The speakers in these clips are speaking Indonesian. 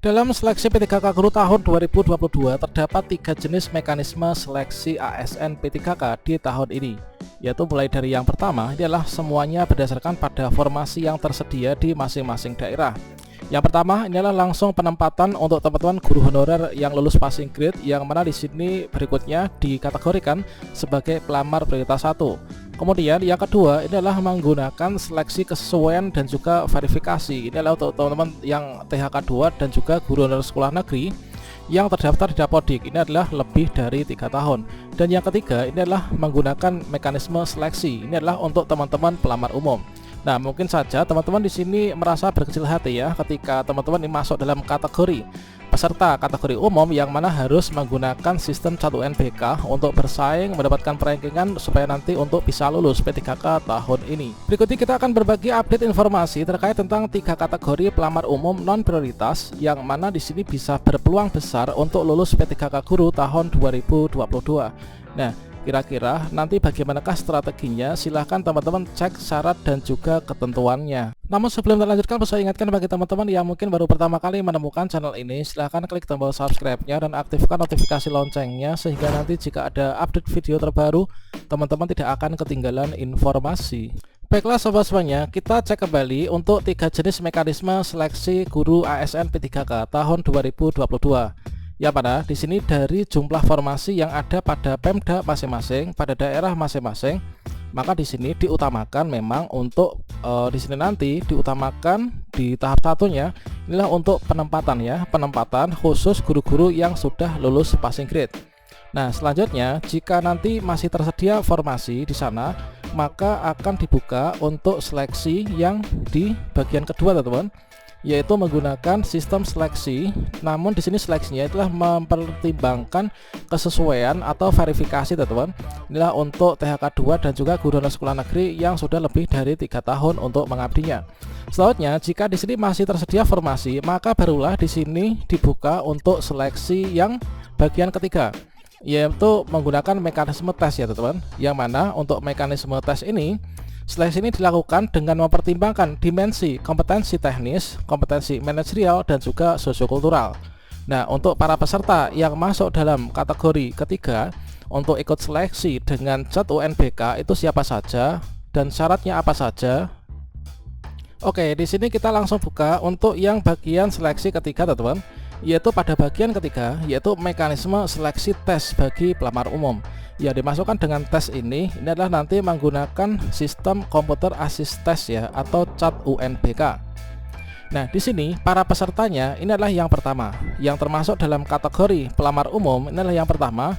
Dalam seleksi P3K Guru tahun 2022 terdapat 3 jenis mekanisme seleksi ASN P3K di tahun ini, yaitu mulai dari yang pertama, ini adalah semuanya berdasarkan pada formasi yang tersedia di masing-masing daerah. Yang pertama, ini adalah langsung penempatan untuk teman-teman guru honorer yang lulus passing grade, yang mana di sini berikutnya dikategorikan sebagai pelamar prioritas 1. Kemudian yang kedua, ini adalah menggunakan seleksi kesesuaian dan juga verifikasi. Ini adalah untuk teman-teman yang THK 2 dan juga guru honorer sekolah negeri yang terdaftar di Dapodik. Ini adalah lebih dari 3 tahun. Dan yang ketiga, ini adalah menggunakan mekanisme seleksi. Ini adalah untuk teman-teman pelamar umum. Nah, mungkin saja teman-teman di sini merasa berkecil hati ya ketika teman-teman ini masuk dalam kategori peserta kategori umum yang mana harus menggunakan sistem 1UNBK untuk bersaing mendapatkan perankingan supaya nanti untuk bisa lulus P3K tahun ini. Berikutnya kita akan berbagi update informasi terkait tentang 3 kategori pelamar umum non prioritas yang mana di sini bisa berpeluang besar untuk lulus P3K Guru tahun 2022. Nah, kira-kira nanti bagaimanakah strateginya? Silahkan teman-teman cek syarat dan juga ketentuannya. Namun sebelum kita lanjutkan, saya ingatkan bagi teman-teman yang mungkin baru pertama kali menemukan channel ini, silahkan klik tombol subscribe-nya dan aktifkan notifikasi loncengnya sehingga nanti jika ada update video terbaru, teman-teman tidak akan ketinggalan informasi. Baiklah sobat semuanya, kita cek kembali untuk 3 jenis mekanisme seleksi guru ASN P3K tahun 2022. Ya, pada di sini dari jumlah formasi yang ada pada Pemda masing-masing, pada daerah masing-masing, maka di sini diutamakan memang untuk di sini nanti diutamakan di tahap satunya inilah untuk penempatan ya, penempatan khusus guru-guru yang sudah lulus passing grade. Nah, selanjutnya jika nanti masih tersedia formasi di sana, maka akan dibuka untuk seleksi yang di bagian kedua, teman-teman, yaitu menggunakan sistem seleksi. Namun di sini seleksinya itulah mempertimbangkan kesesuaian atau verifikasi, teman-teman. Inilah untuk THK 2 dan juga guru honorer sekolah negeri yang sudah lebih dari 3 tahun untuk mengabdinya. Selanjutnya, jika di sini masih tersedia formasi, maka barulah di sini dibuka untuk seleksi yang bagian ketiga, yaitu menggunakan mekanisme tes ya, teman-teman. Yang mana untuk mekanisme tes ini, seleksi ini dilakukan dengan mempertimbangkan dimensi kompetensi teknis, kompetensi manajerial, dan juga sosiokultural. Nah, untuk para peserta yang masuk dalam kategori ketiga untuk ikut seleksi dengan cat UNBK itu siapa saja dan syaratnya apa saja? Oke, di sini kita langsung buka untuk yang bagian seleksi ketiga, teman-teman, yaitu pada bagian ketiga, yaitu mekanisme seleksi tes bagi pelamar umum. Yang dimasukkan dengan tes ini adalah nanti menggunakan sistem komputer assist test ya, atau cat UNBK. Nah, di sini para pesertanya ini adalah yang pertama, yang termasuk dalam kategori pelamar umum. Ini adalah yang pertama,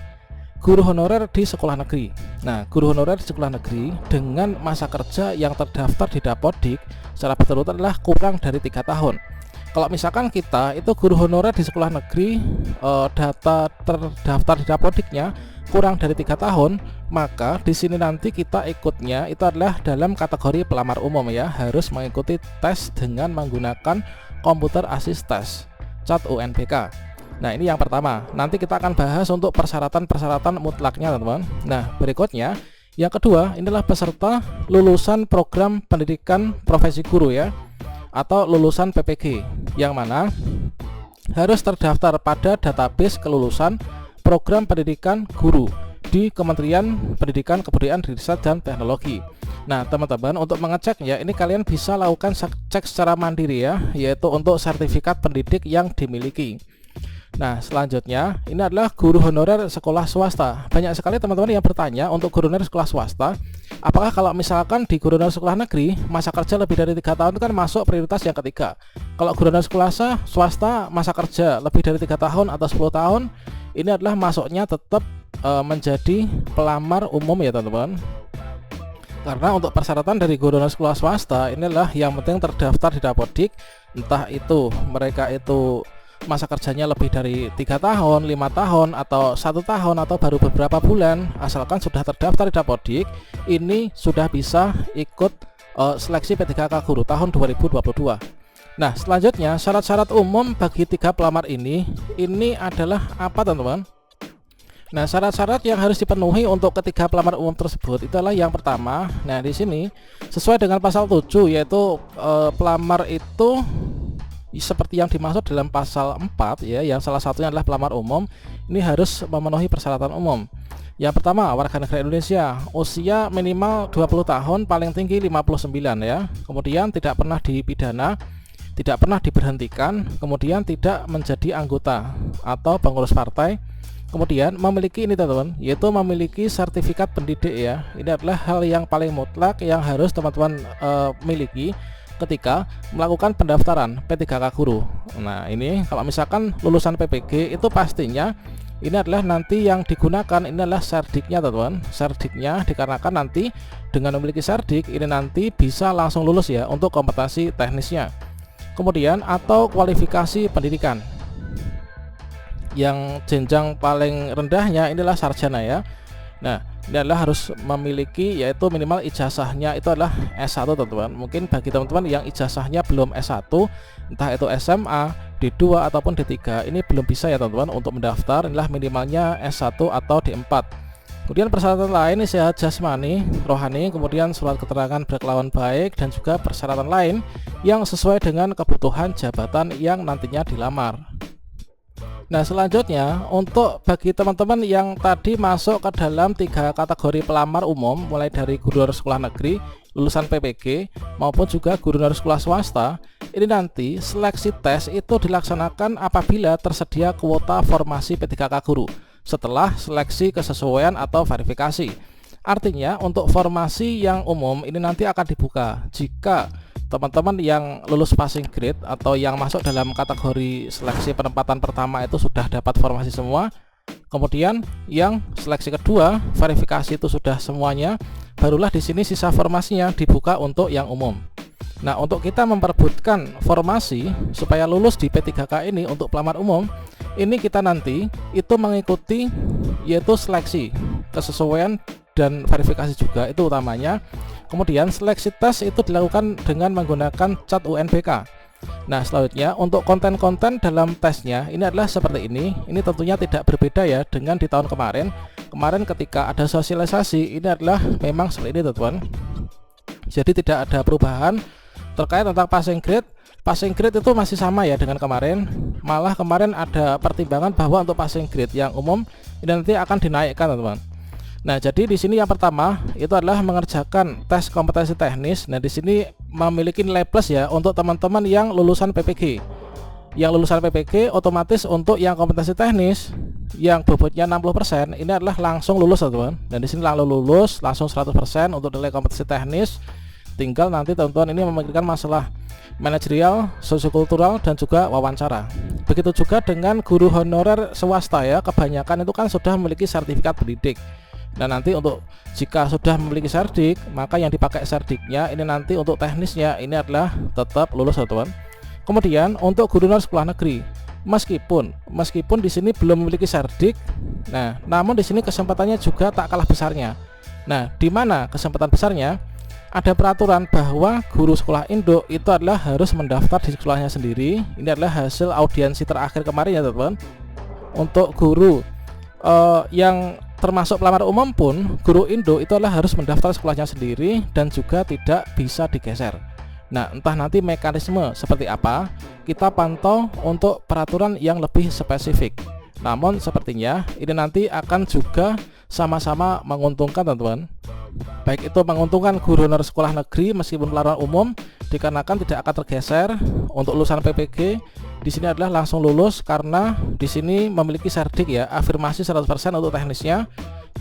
guru honorer di sekolah negeri. Nah, guru honorer di sekolah negeri dengan masa kerja yang terdaftar di Dapodik secara berturut-turut adalah kurang dari 3 tahun. Kalau misalkan kita itu guru honorer di sekolah negeri, data terdaftar di Dapodiknya kurang dari 3 tahun, maka di sini nanti kita ikutnya itu adalah dalam kategori pelamar umum ya, harus mengikuti tes dengan menggunakan komputer assist test cat UNBK. Nah, ini yang pertama. Nanti kita akan bahas untuk persyaratan mutlaknya, teman-teman. Nah, berikutnya yang kedua, inilah peserta lulusan program pendidikan profesi guru ya, atau lulusan PPG, yang mana harus terdaftar pada database kelulusan program pendidikan guru di Kementerian Pendidikan, Kebudayaan, Riset, dan Teknologi. Nah, teman-teman, untuk mengeceknya ini kalian bisa lakukan cek secara mandiri ya, yaitu untuk sertifikat pendidik yang dimiliki. Nah, selanjutnya ini adalah guru honorer sekolah swasta. Banyak sekali teman-teman yang bertanya untuk guru honorer sekolah swasta, apakah kalau misalkan di guru honorer sekolah negeri masa kerja lebih dari 3 tahun itu kan masuk prioritas yang ketiga. Kalau guru honorer sekolah swasta masa kerja lebih dari 3 tahun atau 10 tahun, ini adalah masuknya tetap menjadi pelamar umum ya, teman-teman. Karena untuk persyaratan dari guru honorer sekolah swasta ini adalah yang penting terdaftar di Dapodik, entah itu mereka itu masa kerjanya lebih dari 3 tahun, 5 tahun, atau 1 tahun, atau baru beberapa bulan, asalkan sudah terdaftar di Dapodik, ini sudah bisa ikut seleksi P3K Guru tahun 2022. Nah, selanjutnya syarat-syarat umum bagi 3 pelamar ini adalah apa, teman-teman? Nah, syarat-syarat yang harus dipenuhi untuk ketiga pelamar umum tersebut itulah yang pertama. Nah, di sini sesuai dengan pasal 7, yaitu pelamar itu seperti yang dimaksud dalam pasal 4 ya, yang salah satunya adalah pelamar umum ini harus memenuhi persyaratan umum. Yang pertama, warga negara Indonesia, usia minimal 20 tahun, paling tinggi 59 ya. Kemudian tidak pernah dipidana, tidak pernah diberhentikan, kemudian tidak menjadi anggota atau pengurus partai. Kemudian memiliki ini teman-teman, yaitu memiliki sertifikat pendidik ya. Ini adalah hal yang paling mutlak yang harus teman-teman miliki ketika melakukan pendaftaran P3K guru. Nah, ini kalau misalkan lulusan PPG itu pastinya ini adalah nanti yang digunakan ini adalah serdiknya teman-teman. Serdiknya dikarenakan nanti dengan memiliki serdik ini nanti bisa langsung lulus ya untuk kompetensi teknisnya. Kemudian atau kualifikasi pendidikan. Yang jenjang paling rendahnya inilah sarjana ya. Nah, ini adalah harus memiliki yaitu minimal ijazahnya itu adalah S1 teman-teman. Mungkin bagi teman-teman yang ijazahnya belum S1, entah itu SMA, D2 ataupun D3, ini belum bisa ya teman-teman untuk mendaftar. Inilah minimalnya S1 atau D4. Kemudian persyaratan lain ini sehat jasmani, rohani, kemudian surat keterangan berkelakuan baik, dan juga persyaratan lain yang sesuai dengan kebutuhan jabatan yang nantinya dilamar. Nah, selanjutnya untuk bagi teman-teman yang tadi masuk ke dalam 3 kategori pelamar umum, mulai dari guru honorer sekolah negeri, lulusan PPG maupun juga guru honorer sekolah swasta, ini nanti seleksi tes itu dilaksanakan apabila tersedia kuota formasi P3K guru setelah seleksi kesesuaian atau verifikasi. Artinya untuk formasi yang umum ini nanti akan dibuka jika teman-teman yang lulus passing grade atau yang masuk dalam kategori seleksi penempatan pertama itu sudah dapat formasi semua. Kemudian yang seleksi kedua verifikasi itu sudah semuanya, barulah di sini sisa formasinya dibuka untuk yang umum. Nah, untuk kita memperebutkan formasi supaya lulus di P3K ini untuk pelamar umum, ini kita nanti itu mengikuti yaitu seleksi, kesesuaian dan verifikasi juga itu utamanya. Kemudian seleksi tes itu dilakukan dengan menggunakan cat UNBK. Nah, selanjutnya untuk konten-konten dalam tesnya ini adalah seperti ini. Ini tentunya tidak berbeda ya dengan di tahun kemarin. Kemarin ketika ada sosialisasi ini adalah memang seperti ini teman-teman. Jadi tidak ada perubahan terkait tentang passing grade. Passing grade itu masih sama ya dengan kemarin. Malah kemarin ada pertimbangan bahwa untuk passing grade yang umum ini nanti akan dinaikkan teman-teman. Nah, jadi di sini yang pertama itu adalah mengerjakan tes kompetensi teknis. Nah, di sini memiliki nilai plus ya untuk teman-teman yang lulusan PPG. Yang lulusan PPG otomatis untuk yang kompetensi teknis yang bobotnya 60% ini adalah langsung lulus teman-teman. Dan di sini langsung lulus langsung 100% untuk nilai kompetensi teknis. Tinggal nanti teman-teman ini memikirkan masalah manajerial, sosiokultural, dan juga wawancara. Begitu juga dengan guru honorer swasta ya, kebanyakan itu kan sudah memiliki sertifikat pendidik. Nah, nanti untuk jika sudah memiliki serdik, maka yang dipakai serdiknya ini nanti untuk teknisnya ini adalah tetap lulus teman-teman. Kemudian untuk guru honorer sekolah negeri, meskipun di sini belum memiliki serdik, nah namun di sini kesempatannya juga tak kalah besarnya. Nah, di mana kesempatan besarnya? Ada peraturan bahwa guru sekolah induk itu adalah harus mendaftar di sekolahnya sendiri. Ini adalah hasil audiensi terakhir kemarin ya teman-teman. Untuk guru yang termasuk pelamar umum pun, guru induk itu adalah harus mendaftar sekolahnya sendiri dan juga tidak bisa digeser. Nah, entah nanti mekanisme seperti apa, kita pantau untuk peraturan yang lebih spesifik. Namun sepertinya ini nanti akan juga sama-sama menguntungkan teman-teman. Baik itu menguntungkan guru honorer sekolah negeri meskipun pelamar umum dikarenakan tidak akan tergeser. Untuk lulusan PPG di sini adalah langsung lulus karena di sini memiliki serdik ya, afirmasi 100% untuk teknisnya.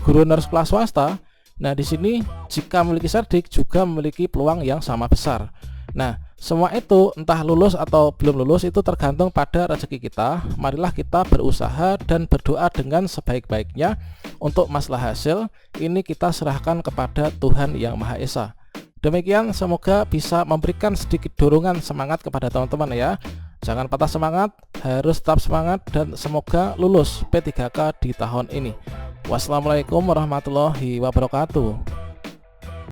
Guru honorer sekolah swasta, nah di sini jika memiliki serdik juga memiliki peluang yang sama besar. Nah, semua itu entah lulus atau belum lulus itu tergantung pada rezeki kita. Marilah kita berusaha dan berdoa dengan sebaik-baiknya. Untuk masalah hasil ini kita serahkan kepada Tuhan Yang Maha Esa. Demikian, semoga bisa memberikan sedikit dorongan semangat kepada teman-teman ya. Jangan patah semangat, harus tetap semangat, dan semoga lulus P3K di tahun ini. Wassalamualaikum warahmatullahi wabarakatuh.